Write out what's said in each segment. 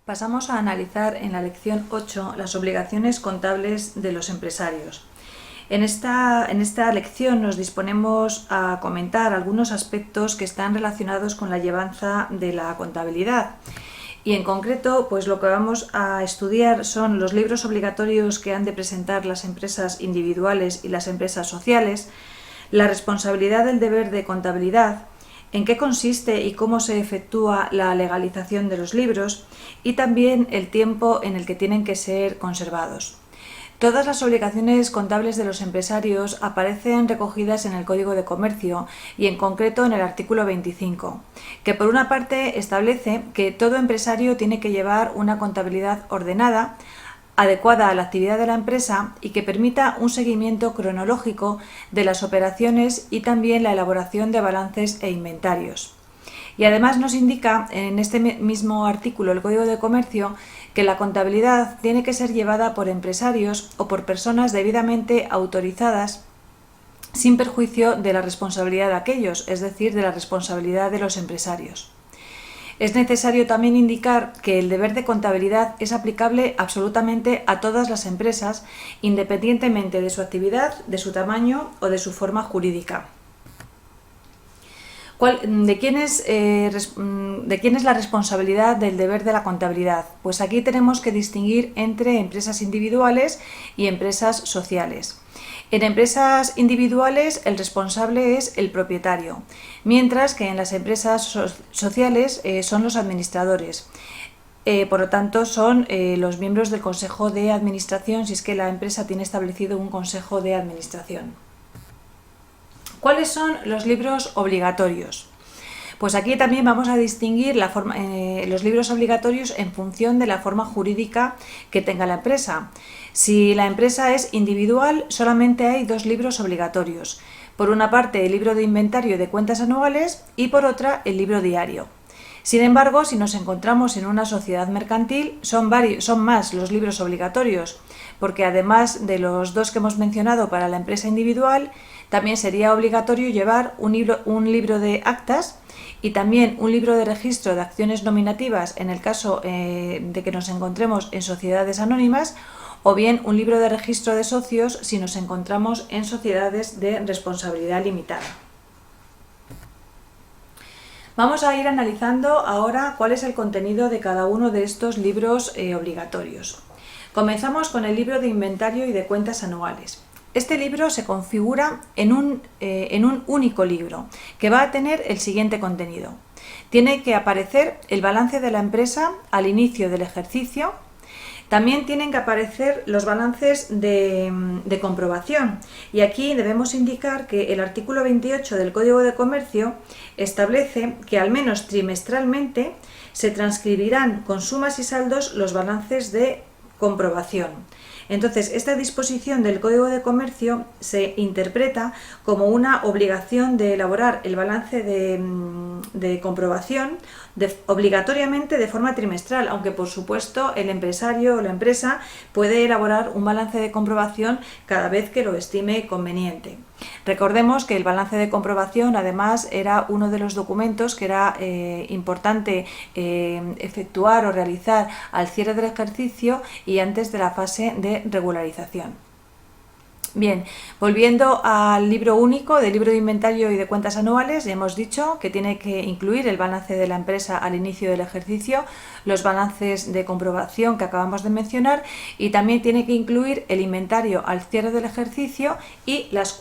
Pasamos a analizar en la lección 8 las obligaciones contables de los empresarios. En esta lección nos disponemos a comentar algunos aspectos que están relacionados con la llevanza de la contabilidad. Y en concreto, pues lo que vamos a estudiar son los libros obligatorios que han de presentar las empresas individuales y las empresas sociales, la responsabilidad del deber de contabilidad, en qué consiste y cómo se efectúa la legalización de los libros y también el tiempo en el que tienen que ser conservados. Todas las obligaciones contables de los empresarios aparecen recogidas en el Código de Comercio y en concreto en el artículo 25, que por una parte establece que todo empresario tiene que llevar una contabilidad ordenada, adecuada a la actividad de la empresa y que permita un seguimiento cronológico de las operaciones y también la elaboración de balances e inventarios. Y además nos indica en este mismo artículo del Código de Comercio que la contabilidad tiene que ser llevada por empresarios o por personas debidamente autorizadas sin perjuicio de la responsabilidad de aquellos, es decir, de la responsabilidad de los empresarios. Es necesario también indicar que el deber de contabilidad es aplicable absolutamente a todas las empresas, independientemente de su actividad, de su tamaño o de su forma jurídica. ¿De quién es la responsabilidad del deber de la contabilidad? Pues aquí tenemos que distinguir entre empresas individuales y empresas sociales. En empresas individuales el responsable es el propietario, mientras que en las empresas sociales son los administradores. Por lo tanto, son los miembros del consejo de administración si es que la empresa tiene establecido un consejo de administración. ¿Cuáles son los libros obligatorios? Pues aquí también vamos a distinguir los libros obligatorios en función de la forma jurídica que tenga la empresa. Si la empresa es individual, solamente hay dos libros obligatorios. Por una parte, el libro de inventario de cuentas anuales y por otra, el libro diario. Sin embargo, si nos encontramos en una sociedad mercantil, son más los libros obligatorios, porque además de los dos que hemos mencionado para la empresa individual, también sería obligatorio llevar un libro de actas y también un libro de registro de acciones nominativas en el caso de que nos encontremos en sociedades anónimas, o bien un libro de registro de socios si nos encontramos en sociedades de responsabilidad limitada. Vamos a ir analizando ahora cuál es el contenido de cada uno de estos libros obligatorios. Comenzamos con el libro de inventario y de cuentas anuales. Este libro se configura en un único libro que va a tener el siguiente contenido. Tiene que aparecer el balance de la empresa al inicio del ejercicio. También tienen que aparecer los balances de comprobación y aquí debemos indicar que el artículo 28 del Código de Comercio establece que al menos trimestralmente se transcribirán con sumas y saldos los balances de comprobación. Entonces, esta disposición del Código de Comercio se interpreta como una obligación de elaborar el balance de comprobación obligatoriamente de forma trimestral, aunque por supuesto el empresario o la empresa puede elaborar un balance de comprobación cada vez que lo estime conveniente. Recordemos que el balance de comprobación además era uno de los documentos que era importante efectuar o realizar al cierre del ejercicio y antes de la fase de regularización. Bien, volviendo al libro único del libro de inventario y de cuentas anuales, ya hemos dicho que tiene que incluir el balance de la empresa al inicio del ejercicio, los balances de comprobación que acabamos de mencionar y también tiene que incluir el inventario al cierre del ejercicio y las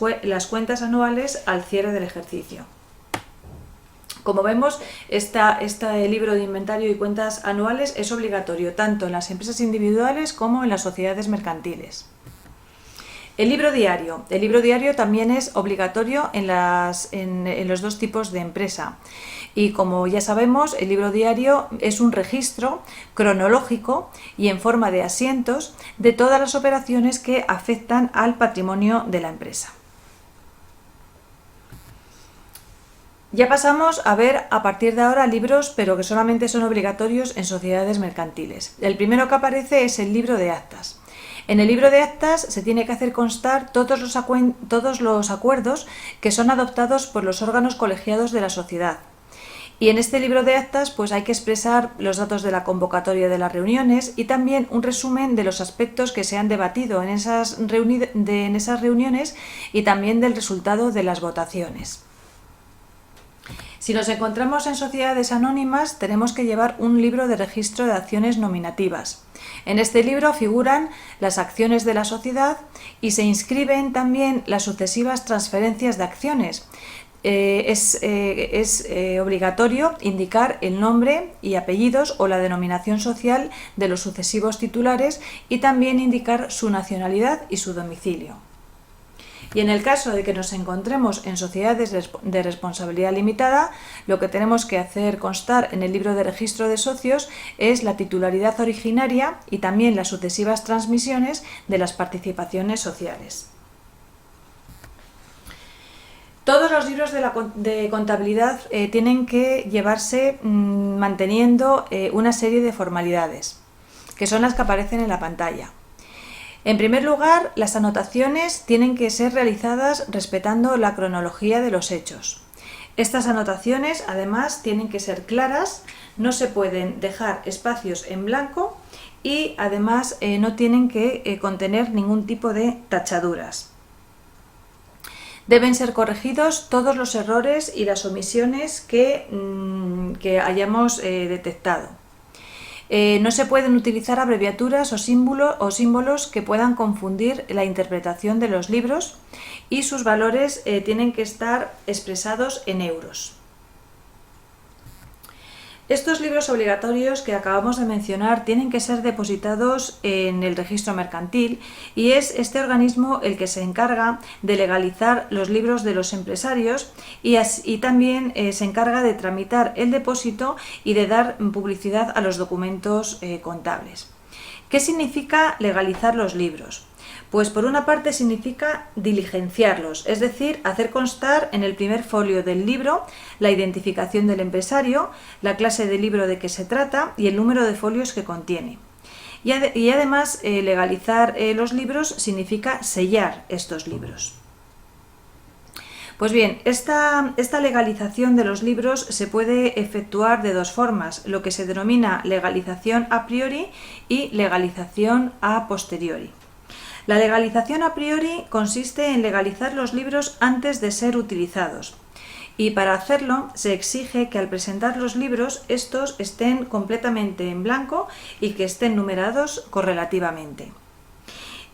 cuentas anuales al cierre del ejercicio. Como vemos, este libro de inventario y cuentas anuales es obligatorio tanto en las empresas individuales como en las sociedades mercantiles. El libro diario. El libro diario también es obligatorio en los dos tipos de empresa. Y como ya sabemos, el libro diario es un registro cronológico y en forma de asientos de todas las operaciones que afectan al patrimonio de la empresa. Ya pasamos a ver a partir de ahora libros, pero que solamente son obligatorios en sociedades mercantiles. El primero que aparece es el libro de actas. En el libro de actas se tiene que hacer constar todos los acuerdos que son adoptados por los órganos colegiados de la sociedad. Y en este libro de actas pues hay que expresar los datos de la convocatoria de las reuniones y también un resumen de los aspectos que se han debatido en esas reuniones y también del resultado de las votaciones. Si nos encontramos en sociedades anónimas, tenemos que llevar un libro de registro de acciones nominativas. En este libro figuran las acciones de la sociedad y se inscriben también las sucesivas transferencias de acciones. Es obligatorio indicar el nombre y apellidos o la denominación social de los sucesivos titulares y también indicar su nacionalidad y su domicilio. Y en el caso de que nos encontremos en sociedades de responsabilidad limitada, lo que tenemos que hacer constar en el libro de registro de socios es la titularidad originaria y también las sucesivas transmisiones de las participaciones sociales. Todos los libros de contabilidad tienen que llevarse manteniendo una serie de formalidades, que son las que aparecen en la pantalla. En primer lugar, las anotaciones tienen que ser realizadas respetando la cronología de los hechos. Estas anotaciones, además, tienen que ser claras, no se pueden dejar espacios en blanco y, además, no tienen que contener ningún tipo de tachaduras. Deben ser corregidos todos los errores y las omisiones que hayamos detectado. No se pueden utilizar abreviaturas o símbolos que puedan confundir la interpretación de los libros y sus valores tienen que estar expresados en euros. Estos libros obligatorios que acabamos de mencionar tienen que ser depositados en el registro mercantil y es este organismo el que se encarga de legalizar los libros de los empresarios y también se encarga de tramitar el depósito y de dar publicidad a los documentos contables. ¿Qué significa legalizar los libros? Pues por una parte significa diligenciarlos, es decir, hacer constar en el primer folio del libro la identificación del empresario, la clase de libro de que se trata y el número de folios que contiene. Y además, legalizar los libros significa sellar estos libros. Pues bien, esta legalización de los libros se puede efectuar de dos formas, lo que se denomina legalización a priori y legalización a posteriori. La legalización a priori consiste en legalizar los libros antes de ser utilizados y para hacerlo se exige que al presentar los libros estos estén completamente en blanco y que estén numerados correlativamente.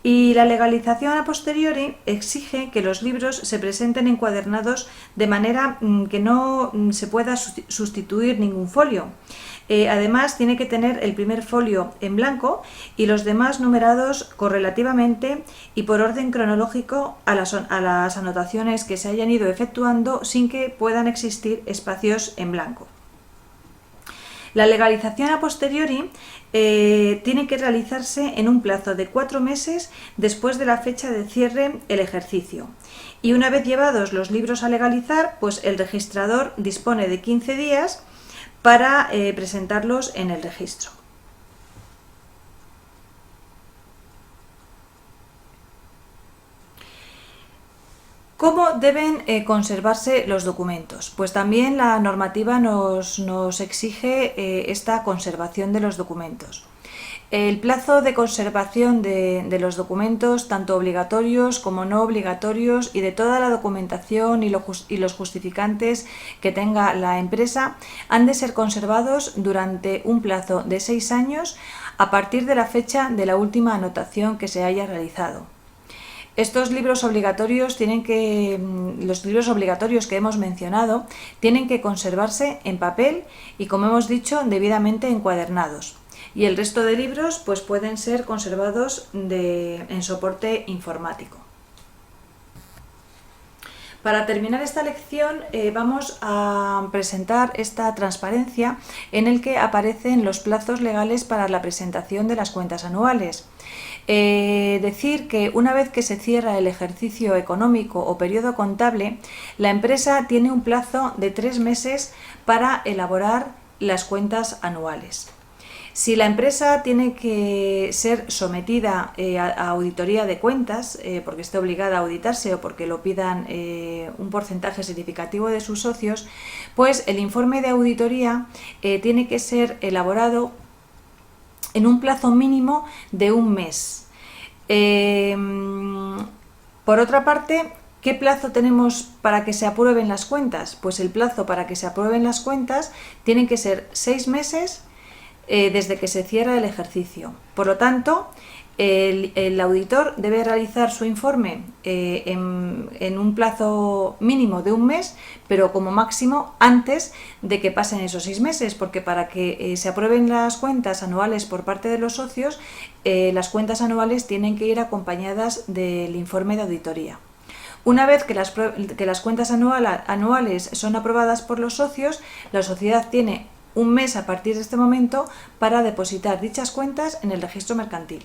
Y la legalización a posteriori exige que los libros se presenten encuadernados de manera que no se pueda sustituir ningún folio. Además, tiene que tener el primer folio en blanco y los demás numerados correlativamente y por orden cronológico a las anotaciones que se hayan ido efectuando sin que puedan existir espacios en blanco. La legalización a posteriori tiene que realizarse en un plazo de 4 meses después de la fecha de cierre del ejercicio. Y una vez llevados los libros a legalizar, pues el registrador dispone de 15 días para presentarlos en el registro. ¿Cómo deben conservarse los documentos? Pues también la normativa nos exige esta conservación de los documentos. El plazo de conservación de los documentos, tanto obligatorios como no obligatorios, y de toda la documentación y los justificantes que tenga la empresa, han de ser conservados durante un plazo de 6 años a partir de la fecha de la última anotación que se haya realizado. Estos libros obligatorios los libros obligatorios que hemos mencionado tienen que conservarse en papel y, como hemos dicho, debidamente encuadernados. Y el resto de libros pues pueden ser conservados en soporte informático. Para terminar esta lección vamos a presentar esta transparencia en el que aparecen los plazos legales para la presentación de las cuentas anuales. Decir que una vez que se cierra el ejercicio económico o periodo contable, la empresa tiene un plazo de 3 meses para elaborar las cuentas anuales. Si la empresa tiene que ser sometida a auditoría de cuentas, porque esté obligada a auditarse o porque lo pidan un porcentaje significativo de sus socios, pues el informe de auditoría tiene que ser elaborado en un plazo mínimo de un mes. Por otra parte, ¿qué plazo tenemos para que se aprueben las cuentas? Pues el plazo para que se aprueben las cuentas tiene que ser 6 meses desde que se cierra el ejercicio. Por lo tanto, el auditor debe realizar su informe en un plazo mínimo de un mes, pero como máximo antes de que pasen esos 6 meses, porque para que se aprueben las cuentas anuales por parte de los socios, las cuentas anuales tienen que ir acompañadas del informe de auditoría. Una vez que las cuentas anuales son aprobadas por los socios, la sociedad tiene un mes a partir de este momento para depositar dichas cuentas en el registro mercantil.